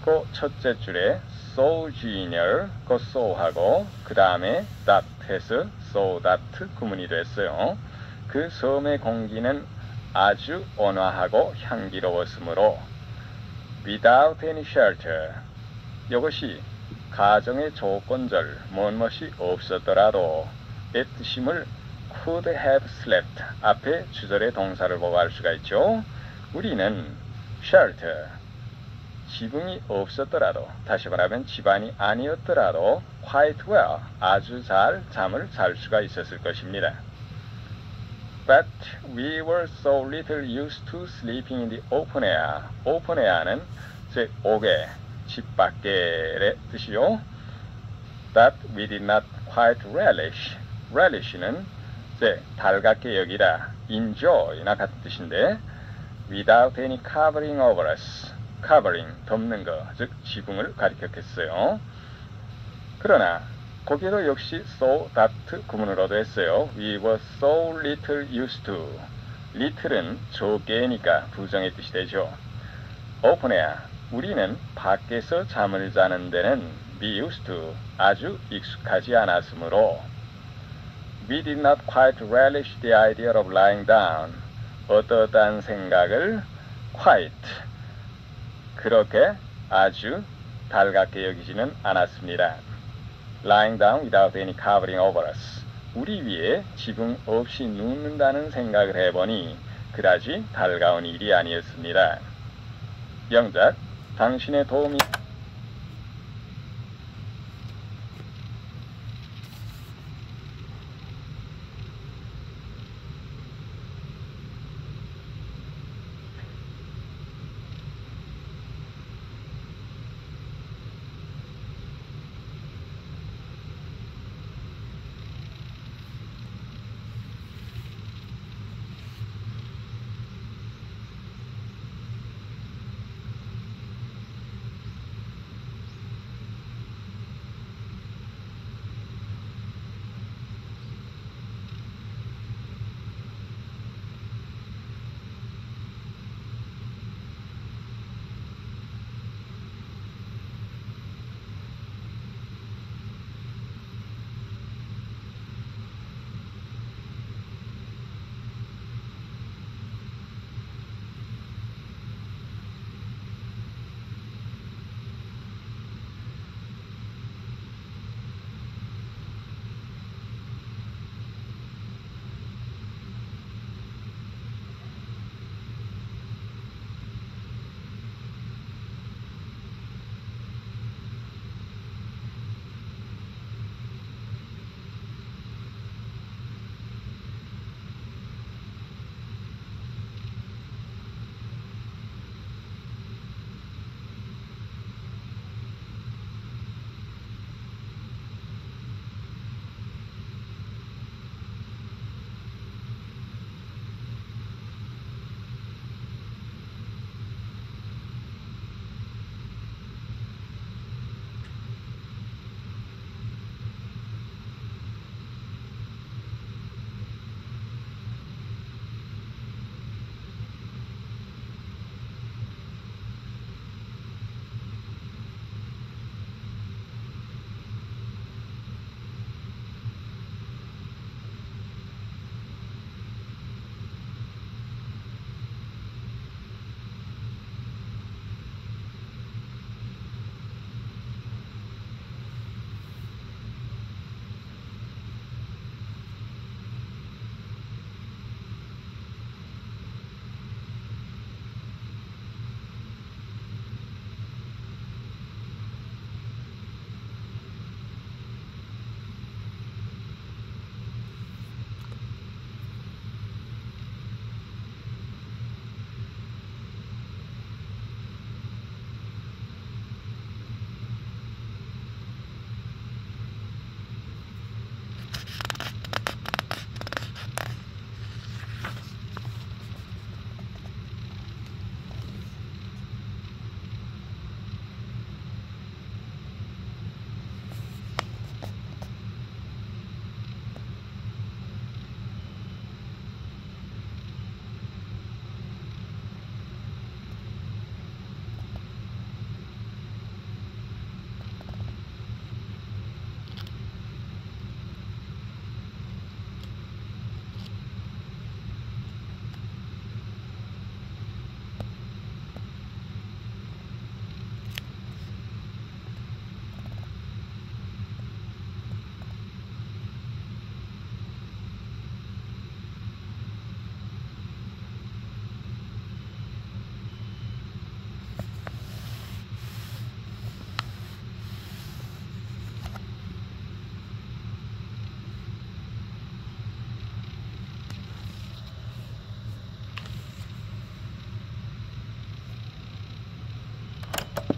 Speaker 3: 그 첫째 줄에 so genial, 그 so하고 그 다음에 that 해서 so that 구문이 됐어요. 그 섬의 공기는 아주 온화하고 향기로웠으므로 without any shelter, 이것이 가정의 조건절, 무엇이 없었더라도 의 뜻임을 could have slept 앞에 주절의 동사를 보고 알 수가 있죠. 우리는 shelter, 지붕이 없었더라도, 다시 말하면 집안이 아니었더라도 quite well, 아주 잘 잠을 잘 수가 있었을 것입니다. But we were so little used to sleeping in the open air. open air는 즉 옥외, 집 밖의 뜻이요. That we did not quite relish. relish는 즉 달갑게 여기다, enjoy나 같은 뜻인데 without any covering over us. covering, 덮는 거, 즉 지붕을 가리켰겠어요. 그러나 거기도 역시 so that 구문으로도 했어요. We were so little used to. little은 적게니까 부정의 뜻이 되죠. open air, 우리는 밖에서 잠을 자는 데는 be used to, 아주 익숙하지 않았으므로 we did not quite relish the idea of lying down. 어떠한 생각을 quite, 그렇게 아주 달갑게 여기지는 않았습니다. lying down without any covering over us. 우리 위에 지붕 없이 눕는다는 생각을 해보니 그다지 달가운 일이 아니었습니다. 영작, 당신의 도움이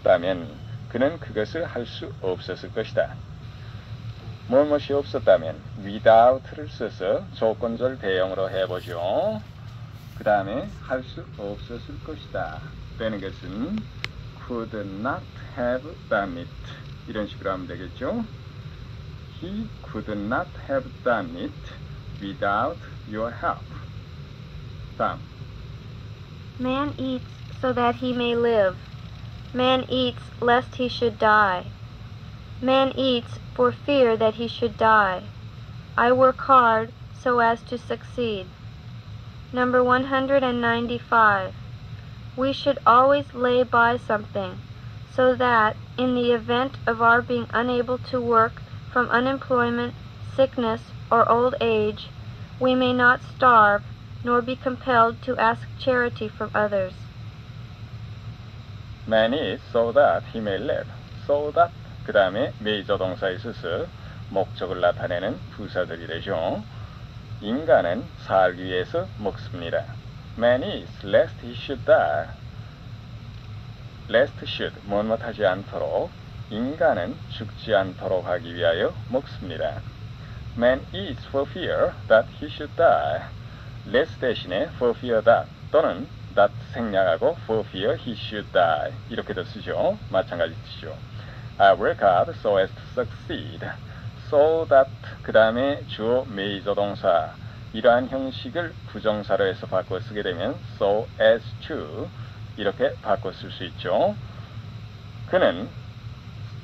Speaker 3: 없었다면 그는 그것을 할 수 없었을 것이다. 무엇이 없었다면 without를 써서 조건절 대형으로 해보죠. 그 다음에 할 수 없었을 것이다 라는 것은 could not have done it 이런 식으로 하면 되겠죠. He could not have done it without your help. 다음.
Speaker 4: Man eats so that he may live. Man eats lest he should die. Man eats for fear that he should die. I work hard so as to succeed. Number 195. We should always lay by something, so that, in the event of our being unable to work from unemployment, sickness, or old age, we may not starve, nor be compelled to ask charity from others.
Speaker 3: Man eats so that he may live. So that 그 다음에 메이저 동사에 있어서 목적을 나타내는 부사들이 되죠. 인간은 살기 위해서 먹습니다. Man eats lest he should die. lest should 뭐뭐하지 않도록 인간은 죽지 않도록 하기 위하여 먹습니다. Man eats for fear that he should die. lest 대신에 for fear that 또는 that 생략하고 for fear he should die 이렇게도 쓰죠. 마찬가지 뜻이죠. I work hard so as to succeed. so that 그 다음에 주어 메이저 동사 이러한 형식을 부정사로 해서 바꿔 쓰게 되면 so as to 이렇게 바꿔 쓸 수 있죠. 그는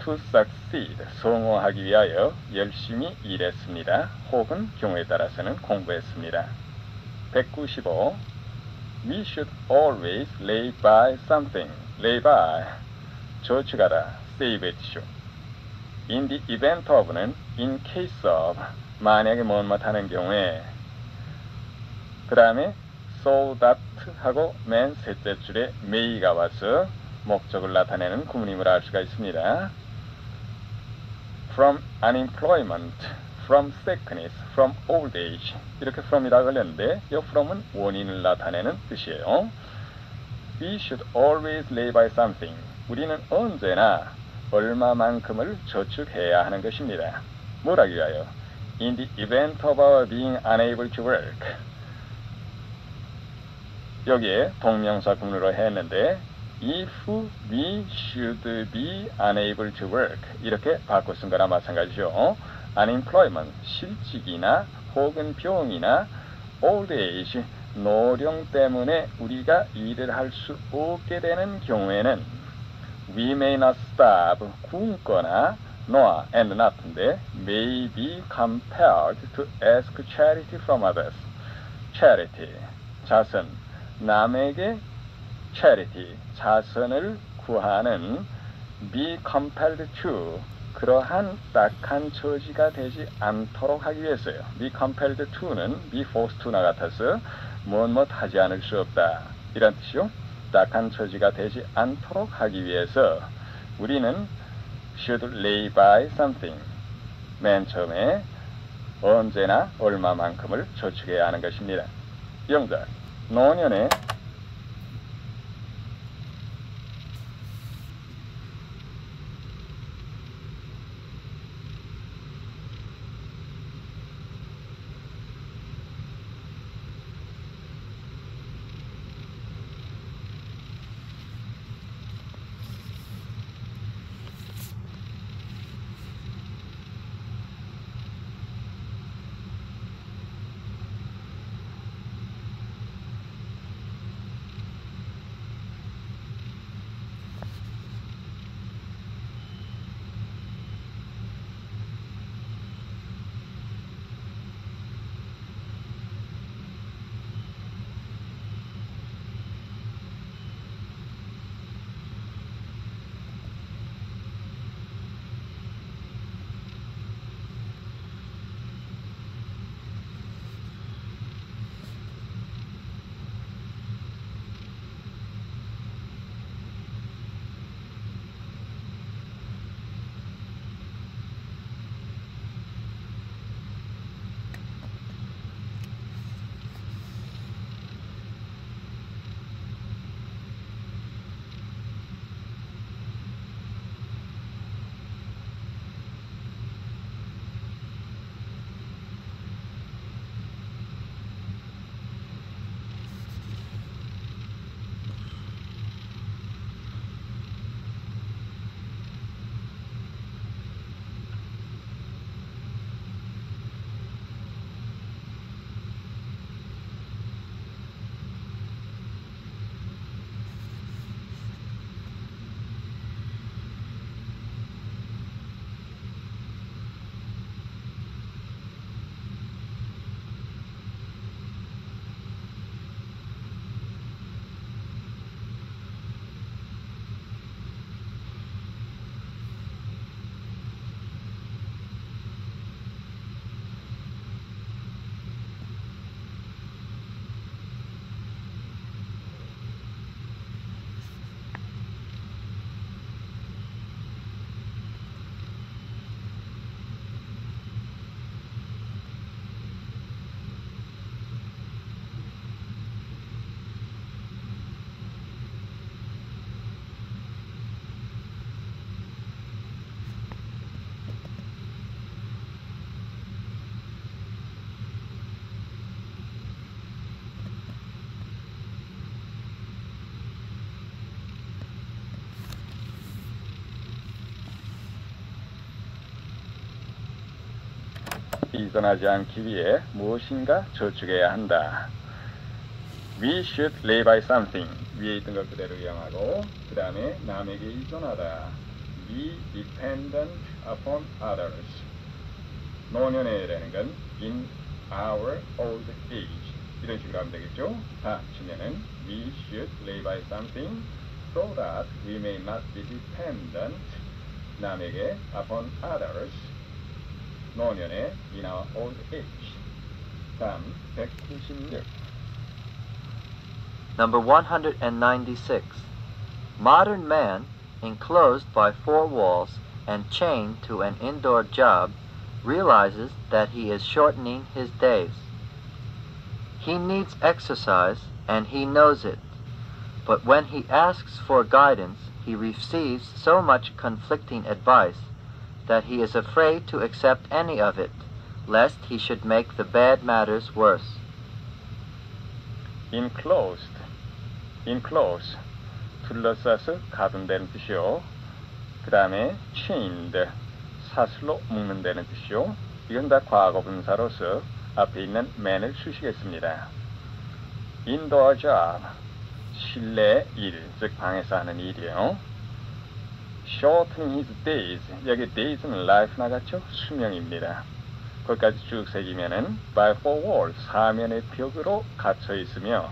Speaker 3: to succeed 성공하기 위하여 열심히 일했습니다. 혹은 경우에 따라서는 공부했습니다. 195. We should always lay by something. lay by 저축하다 save it죠. in the event of는 in case of 만약에 뭐뭐 하는 경우에 그 다음에 so that 하고 맨 셋째 줄에 may가 와서 목적을 나타내는 구문임을 알 수가 있습니다. from unemployment, from sickness, from old age 이렇게 from이라고 걸렸는데 이 from은 원인을 나타내는 뜻이에요. We should always lay by something. 우리는 언제나 얼마만큼을 저축해야 하는 것입니다. 뭘 하기 위하여? In the event of our being unable to work. 여기에 동명사 구문으로 했는데 if we should be unable to work 이렇게 바꿔 쓴 거나 마찬가지죠. unemployment, 실직이나 혹은 병이나 old age, 노령 때문에 우리가 일을 할 수 없게 되는 경우에는 we may not starve, 굶거나 nor and not인데 may be compelled to ask charity from others. charity, 자선, 남에게 charity, 자선을 구하는 be compelled to 그러한 딱한 처지가 되지 않도록 하기 위해서요. be compelled to는 be forced to나 같아서 무엇 하지 않을 수 없다 이런 뜻이요. 딱한 처지가 되지 않도록 하기 위해서 우리는 should lay by something 맨 처음에 언제나 얼마만큼을 저축해야 하는 것입니다. 영작 노년에 이전하지 않기 위해 무엇인가 저축해야 한다. We should live by something. 위에 있던 걸 그대로 이용하고 그 다음에 남에게 의존하다. Be dependent upon others. 노년에라는 건 in our old age. 이런 식으로 하면 되겠죠. 다 치면은 We should live by something so that we may not be dependent 남에게 upon others. 노년에 in our old age. 다음 196.
Speaker 2: Number 196. Modern man, enclosed by 4 walls and chained to an indoor job, realizes that he is shortening his days. He needs exercise, and he knows it. But when he asks for guidance, he receives so much conflicting advice that he is afraid to accept any of it, lest he should make the bad matters worse.
Speaker 3: enclose, 둘러싸서 가둔다는 뜻이요. 그 다음에 chained, 사슬로 묶는다는 뜻이요. 이건 다 과거 분사로서 앞에 있는 man을 수식했습니다. indoor job, 실내 일, 즉 방에서 하는 일이에요. shortening his days, 여기 days는 life 나갔죠? 수명입니다. 거기까지 쭉 새기면은 by 4 walls, 4면의 벽으로 갇혀 있으며,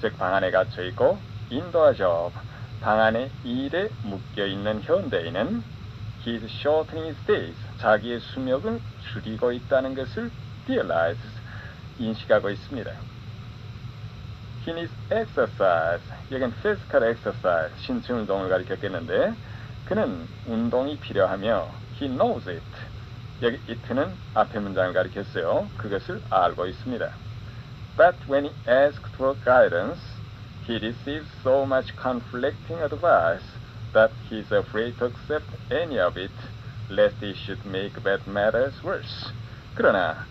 Speaker 3: 즉 방 안에 갇혀 있고, indoor job, 방 안에 일에 묶여 있는 현대인은 he is shortening his days, 자기의 수명을 줄이고 있다는 것을 realize, 인식하고 있습니다. He needs exercise, 여긴 physical exercise, 신체 운동을 가리켰겠는데, 그는 운동이 필요하며 he knows it, 여기 it는 앞에 문장을 가리켰어요. 그것을 알고 있습니다. But when he asked for guidance, he receives so much conflicting advice that he is afraid to accept any of it, lest he should make bad matters worse. 그러나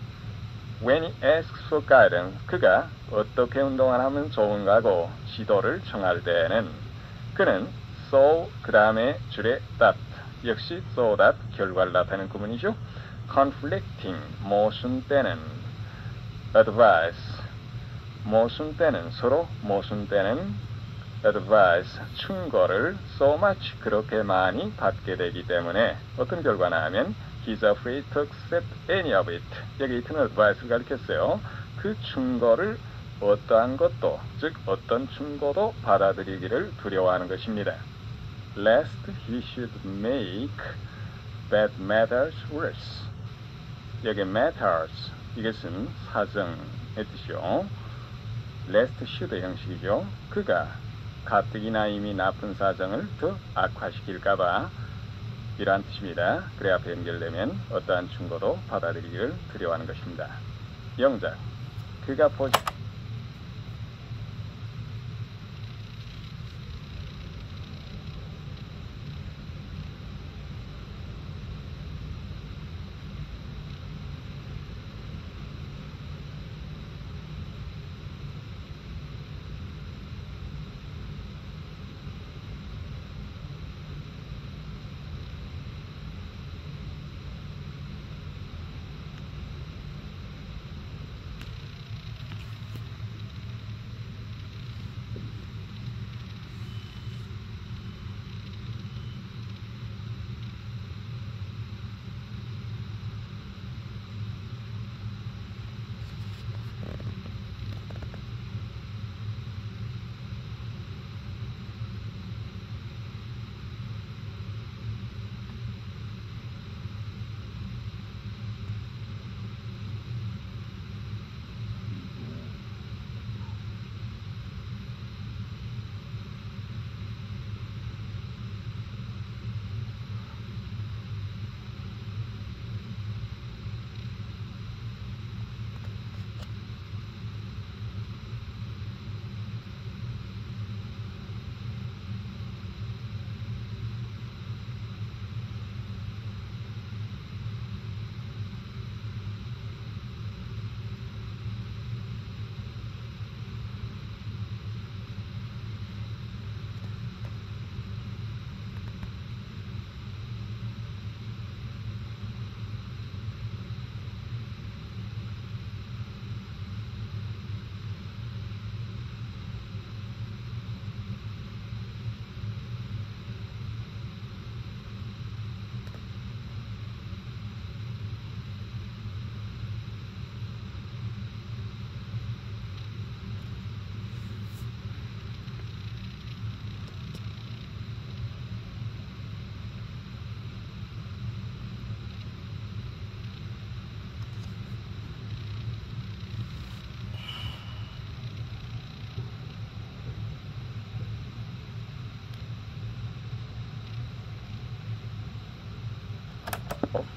Speaker 3: when he asks for guidance, 그가 어떻게 운동을 하면 좋은가고 지도를 청할 때에는 그는 so 그 다음에 줄에 that, 역시 so that 결과를 나타내는 구문이죠. conflicting, 모순되는 advice, 모순되는, 서로 모순되는 advice, 충고를 so much, 그렇게 많이 받게 되기 때문에 어떤 결과나 하면 he's afraid to accept any of it, 여기 it는 advice를 가리켰어요. 그 충고를 어떠한 것도, 즉 어떤 충고도 받아들이기를 두려워하는 것입니다. lest he should make bad matters worse. 여기 matters, 이것은 사정의 뜻이요. lest should 형식이죠. 그가 가뜩이나 이미 나쁜 사정을 더 악화시킬까봐, 이러한 뜻입니다. 그래 앞에 연결되면 어떠한 충고도 받아들이기를 두려워하는 것입니다. 영작, 그가 보지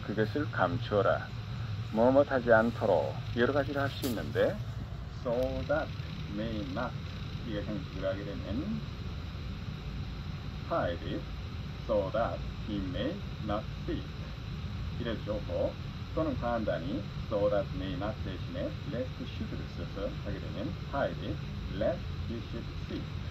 Speaker 3: 그것을 감추어라. 뭐뭇하지 않도록 여러 가지를 할 수 있는데 so that may not 이게 생략을 하게 되면 hide it so that he may not see it 이래도 좋고 또는 간단히 so that may not 대신에 lest should를 써서 하게 되면 hide it lest he should see it